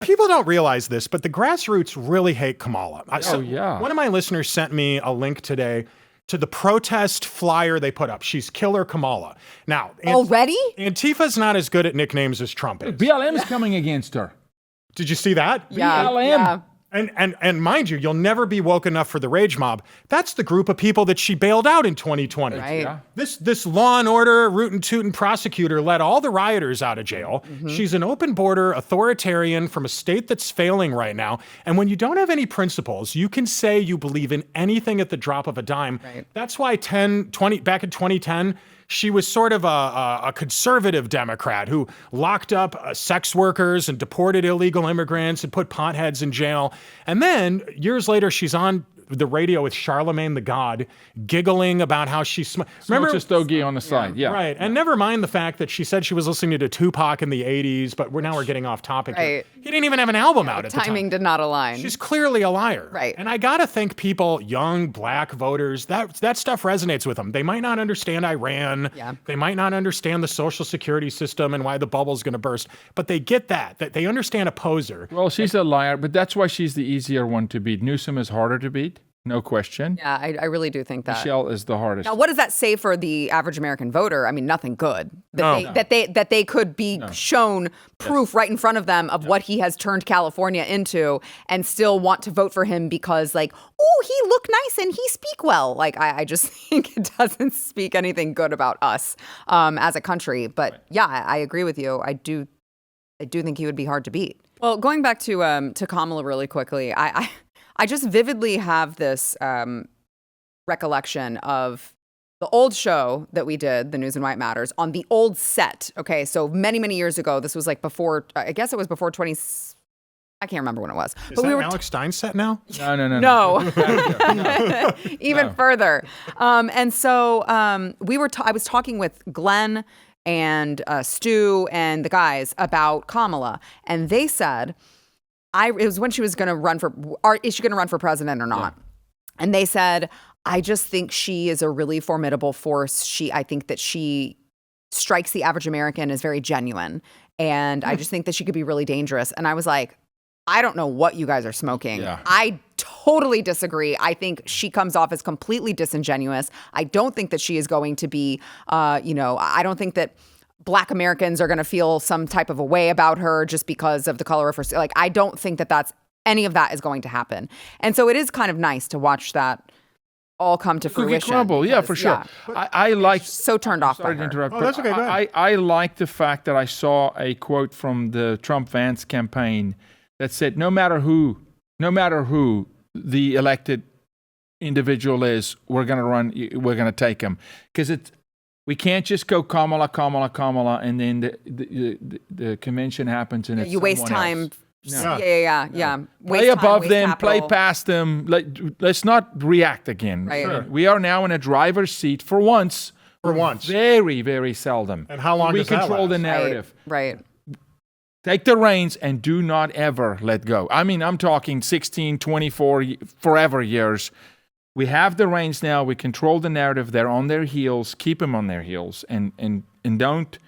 People don't realize this, but the grassroots really hate Kamala. One of my listeners sent me a link today to the protest flyer they put up. She's Killer Kamala. Now, already? Antifa's not as good at nicknames as Trump is. BLM is coming against her. Did you see that? Yeah. BLM. Yeah. And mind you, you'll never be woke enough for the rage mob. That's the group of people that she bailed out in 2020. Right. Yeah. This law and order, rootin' tootin' prosecutor let all the rioters out of jail. Mm-hmm. She's an open border authoritarian from a state that's failing right now. And when you don't have any principles, you can say you believe in anything at the drop of a dime. Right. That's why back in 2010, she was sort of a conservative Democrat who locked up sex workers and deported illegal immigrants and put potheads in jail. And then years later, she's on the radio with Charlemagne the God, giggling about how she Remember a stogie on the side, yeah. Right, and never mind the fact that she said she was listening to Tupac in the 80s, but we're getting off topic here. Right. He didn't even have an album out at the time. Timing did not align. She's clearly a liar. Right. And I gotta think people, young black voters, that stuff resonates with them. They might not understand Iran. Yeah. They might not understand the social security system and why the bubble's gonna burst, but they get that they understand a poser. Well, she's a liar, but that's why she's the easier one to beat. Newsom is harder to beat, no question. Yeah, I really do think that. Michelle is the hardest. Now, what does that say for the average American voter? I mean, nothing good. That they could be shown proof right in front of them of what he has turned California into, and still want to vote for him because, like, oh, he look nice and he speak well. Like, I just think it doesn't speak anything good about us as a country. But yeah, I agree with you. I do think he would be hard to beat. Well, going back to Kamala really quickly, I just vividly have this recollection of the old show that we did, The News and Why It Matters, on the old set. Okay, so many, many years ago. This was like before, I guess it was before 20, I can't remember when it was. Is that an Alex Stein set now? No. No. Even further. And so I was talking with Glenn and Stu and the guys about Kamala, and they said, it was when she was going to run is she going to run for president or not? Yeah. And they said, I just think she is a really formidable force. I think that she strikes the average American as very genuine. And I just think that she could be really dangerous. And I was like, I don't know what you guys are smoking. Yeah. I totally disagree. I think she comes off as completely disingenuous. I don't think that she is going to be, I don't think that Black Americans are going to feel some type of a way about her just because of the color of her skin. Like, I don't think that any of that is going to happen. And so it is kind of nice to watch that all come to fruition. Crumble, yeah, for sure. Yeah. I like. So turned off by her. Sorry to interrupt. Oh, that's okay. Go ahead. I like the fact that I saw a quote from the Trump-Vance campaign that said, no matter who the elected individual is, we're going to take him. Because we can't just go Kamala, and then the convention happens and it's you waste time. Else. No. Yeah. Play above them, play past them. Let's not react again. Right. Sure. We are now in a driver's seat for once. Very, very seldom. And how long does that last? We control the narrative. Right. Take the reins and do not ever let go. I mean, I'm talking 16, 24, forever years. We have the reins now. We control the narrative. They're on their heels. Keep them on their heels. And don't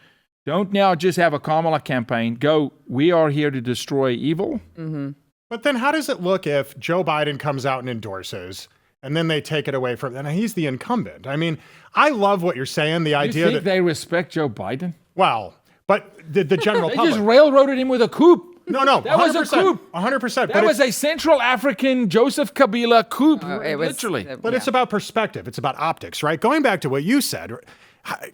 now just have a Kamala campaign. Go, we are here to destroy evil. Mm-hmm. But then how does it look if Joe Biden comes out and endorses, and then they take it away from him? And he's the incumbent. I mean, I love what you're saying, the idea that they respect Joe Biden? Well, but the general they public. Just railroaded him with a coup. No. That was a coup. 100%. That was a Central African Joseph Kabila coup, literally. But it's about perspective. It's about optics, right? Going back to what you said,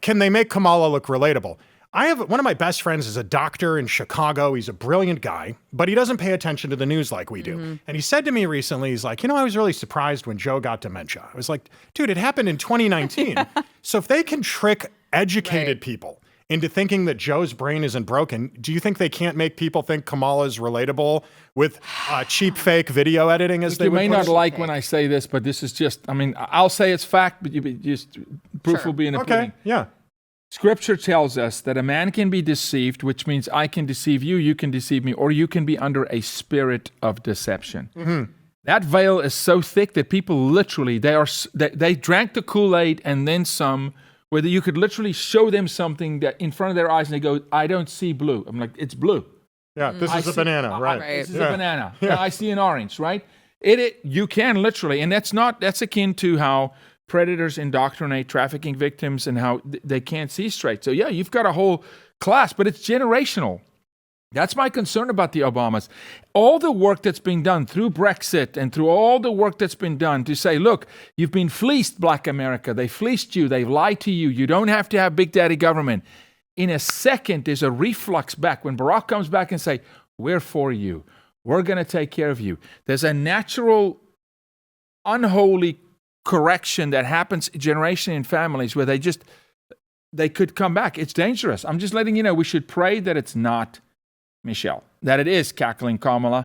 can they make Kamala look relatable? I have one of my best friends is a doctor in Chicago. He's a brilliant guy, but he doesn't pay attention to the news like we do. Mm-hmm. And he said to me recently, he's like, I was really surprised when Joe got dementia. I was like, dude, it happened in 2019. So if they can trick educated people into thinking that Joe's brain isn't broken, do you think they can't make people think Kamala's relatable with cheap fake video editing as they you would may not like when I say this, but this is just, I'll say it's fact, but proof will be in the pudding. Yeah. Scripture tells us that a man can be deceived, which means I can deceive you, you can deceive me, or you can be under a spirit of deception. Mm-hmm. That veil is so thick that people literally, they drank the Kool-Aid and then some, where you could literally show them something that in front of their eyes and they go, I don't see blue. I'm like, it's blue. Yeah, this is a banana, right? This is a banana. Yeah. I see an orange, right? You can literally, and that's akin to how predators indoctrinate trafficking victims and how they can't see straight. So yeah, you've got a whole class, but it's generational. That's my concern about the Obamas. All the work that's been done through Brexit and through all the work that's been done to say, look, you've been fleeced, Black America. They fleeced you. They've lied to you. You don't have to have big daddy government. In a second, there's a reflux back. When Barack comes back and say, we're for you. We're going to take care of you. There's a natural, unholy correction that happens generation in families where they could come back. It's dangerous. I'm just letting you know, we should pray that it's not Michelle, that it is cackling Kamala.